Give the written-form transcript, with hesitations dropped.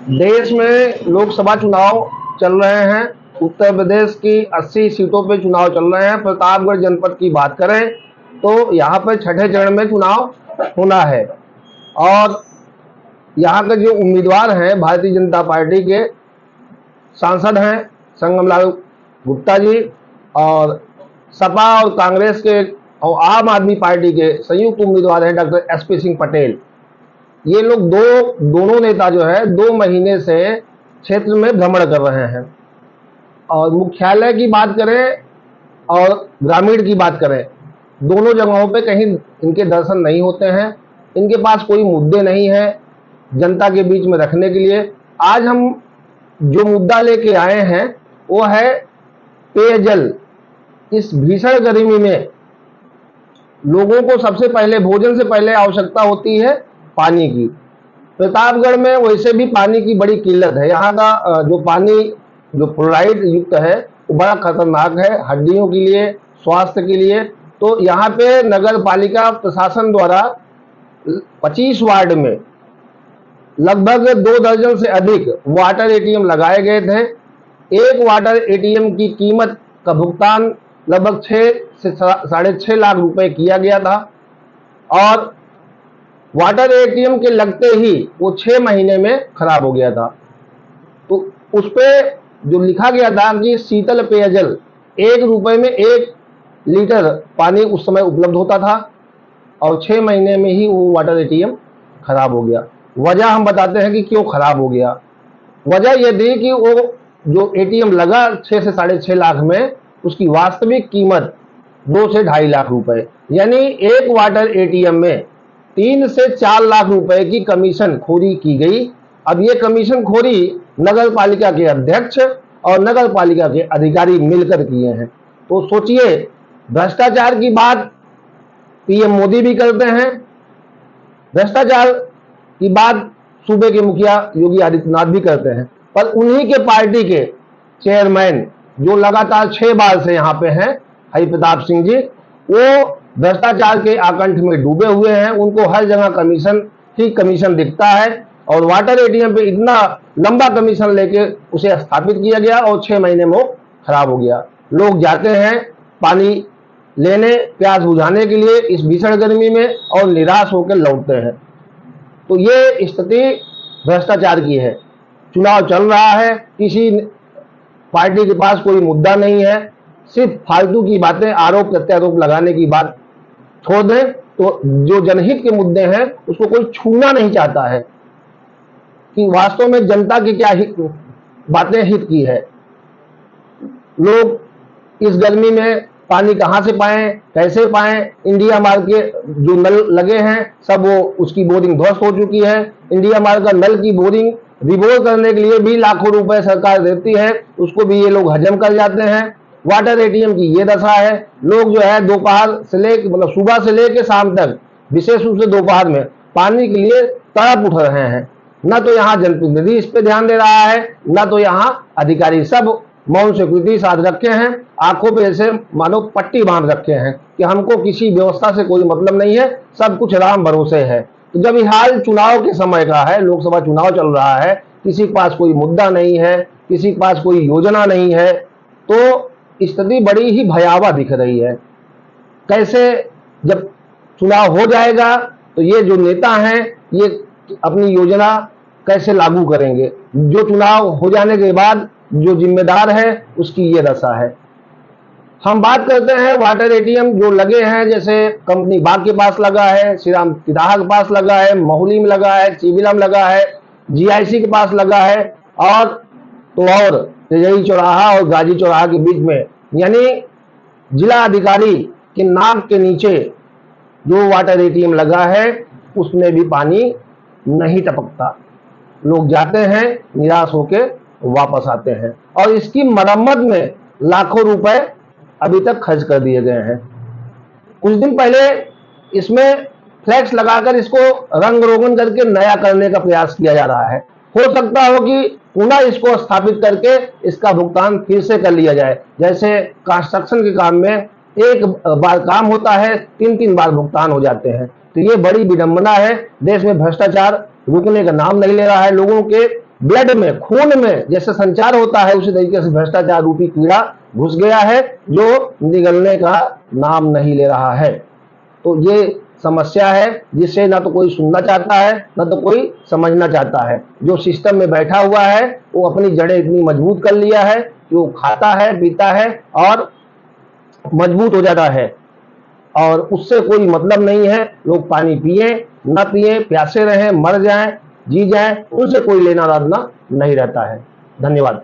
देश में लोकसभा चुनाव चल रहे हैं। उत्तर प्रदेश की 80 सीटों पे चुनाव चल रहे हैं। प्रतापगढ़ जनपद की बात करें तो यहाँ पर छठे चरण में चुनाव होना है और यहाँ के जो उम्मीदवार हैं भारतीय जनता पार्टी के सांसद हैं संगम लाल गुप्ता जी, और सपा और कांग्रेस के और आम आदमी पार्टी के संयुक्त उम्मीदवार हैं डॉक्टर एसपी सिंह पटेल। ये लोग दोनों नेता जो है 2 महीने से क्षेत्र में भ्रमण कर रहे हैं और मुख्यालय की बात करें और ग्रामीण की बात करें, दोनों जगहों पे कहीं इनके दर्शन नहीं होते हैं। इनके पास कोई मुद्दे नहीं है जनता के बीच में रखने के लिए। आज हम जो मुद्दा लेके आए हैं वो है पेयजल। इस भीषण गर्मी में लोगों को सबसे पहले, भोजन से पहले आवश्यकता होती है पानी की। प्रतापगढ़ में वैसे भी पानी की बड़ी किल्लत है। यहाँ का जो पानी जो फ्लोराइड युक्त है वो बड़ा खतरनाक है हड्डियों के लिए, स्वास्थ्य के लिए। तो यहाँ पे नगर पालिका प्रशासन द्वारा 25 वार्ड में लगभग 2 दर्जन से अधिक वाटर एटीएम लगाए गए थे। एक वाटर एटीएम की कीमत का भुगतान लगभग 6 से 6.5 लाख रुपए किया गया था और वाटर एटीएम के लगते ही वो 6 महीने में खराब हो गया था। तो उस पर जो लिखा गया था कि शीतल पेयजल 1 रुपए में 1 लीटर पानी उस समय उपलब्ध होता था और 6 महीने में ही वो वाटर एटीएम खराब हो गया। वजह हम बताते हैं कि क्यों खराब हो गया। वजह यह थी कि वो जो एटीएम लगा 6 से 6.5 लाख में, उसकी वास्तविक कीमत 2 से 2.5 लाख रुपए, यानी एक वाटर एटीएम में 3 से 4 लाख रुपए की कमीशन खोरी की गई। अब ये कमीशन खोरी नगर पालिका के अध्यक्ष और नगर पालिका के अधिकारी मिलकर किए हैं। तो सोचिए, भ्रष्टाचार की बात पीएम मोदी भी करते हैं, भ्रष्टाचार की बात सूबे के मुखिया योगी आदित्यनाथ भी करते हैं, पर उन्हीं के पार्टी के चेयरमैन जो लगातार 6 बार से यहाँ पे हैं, हरि प्रताप सिंह जी, वो भ्रष्टाचार के आकंठ में डूबे हुए हैं। उनको हर जगह कमीशन ही कमीशन दिखता है और वाटर एटीएम पे इतना लंबा कमीशन लेके उसे स्थापित किया गया और 6 महीने में वो खराब हो गया। लोग जाते हैं पानी लेने, प्यास बुझाने के लिए इस भीषण गर्मी में और निराश होकर लौटते हैं। तो ये स्थिति भ्रष्टाचार की है। चुनाव चल रहा है, किसी पार्टी के पास कोई मुद्दा नहीं है, सिर्फ फालतू की बातें, आरोप प्रत्यारोप लगाने की बात छोड़ दें तो जो जनहित के मुद्दे हैं उसको कोई छूना नहीं चाहता है कि वास्तव में जनता की क्या बातें हित की है। लोग इस गर्मी में पानी कहां से पाएं, कैसे पाएं? इंडिया मार्ग के जो नल लगे हैं सब वो उसकी बोरिंग ध्वस्त हो चुकी है। इंडिया मार्ग का नल की बोरिंग रिबोर करने के लिए भी लाखों रुपए सरकार देती है, उसको भी ये लोग हजम कर जाते हैं। वाटर एटीएम की ये दशा है। लोग जो है दोपहर से लेकर, मतलब सुबह से लेकर शाम तक, विशेष रूप से दोपहर में पानी के लिए तड़प उठ रहे हैं। न तो यहाँ जनप्रतिनिधि इस पे ध्यान दे रहा है, न तो यहाँ अधिकारी। सब मौन स्वीकृति साध रखे हैं, आंखों पे ऐसे मानो पट्टी बांध रखे हैं कि हमको किसी व्यवस्था से कोई मतलब नहीं है, सब कुछ राम भरोसे है। तो जब ये हाल चुनाव के समय का है, लोकसभा चुनाव चल रहा है, किसी के पास कोई मुद्दा नहीं है, किसी के पास कोई योजना नहीं है, तो स्थिति बड़ी ही भयावह दिख रही है। कैसे जब चुनाव हो जाएगा तो ये जो नेता हैं ये अपनी योजना कैसे लागू करेंगे? जो चुनाव हो जाने के बाद जो जिम्मेदार है उसकी ये दशा है। हम बात करते हैं वाटर एटीएम जो लगे हैं, जैसे कंपनी बाग के पास लगा है, श्री राम तिराहा के पास लगा है, महुली में लगा है, चिबिला में लगा है, जीआईसी के पास लगा है और तो और तेजई चौराहा और गाजी चौराहा के बीच में, यानी जिला अधिकारी के नाक के नीचे जो वाटर एटीएम लगा है उसमें भी पानी नहीं टपकता। लोग जाते हैं, निराश होकर वापस आते हैं और इसकी मरम्मत में लाखों रुपए अभी तक खर्च कर दिए गए हैं। कुछ दिन पहले इसमें फ्लैक्स लगाकर इसको रंग रोगन करके नया करने का प्रयास किया जा रहा है। हो सकता हो कि पुनः इसको स्थापित करके इसका भुगतान फिर से कर लिया जाए। जैसे कंस्ट्रक्शन के काम में एक बार काम होता है, 3-3 बार भुगतान हो जाते हैं। तो ये बड़ी विडंबना है। देश में भ्रष्टाचार रुकने का नाम नहीं ले रहा है। लोगों के ब्लड में, खून में जैसे संचार होता है, उसी तरीके से भ्रष्टाचार रूपी कीड़ा घुस गया है, जो निगलने का नाम नहीं ले रहा है। तो ये समस्या है जिसे ना तो कोई सुनना चाहता है, ना तो कोई समझना चाहता है। जो सिस्टम में बैठा हुआ है वो अपनी जड़ें इतनी मजबूत कर लिया है कि वो खाता है, पीता है और मजबूत हो जाता है, और उससे कोई मतलब नहीं है। लोग पानी पिए ना पिए, प्यासे रहें, मर जाएं, जी जाएं, उनसे कोई लेना देना नहीं रहता है। धन्यवाद।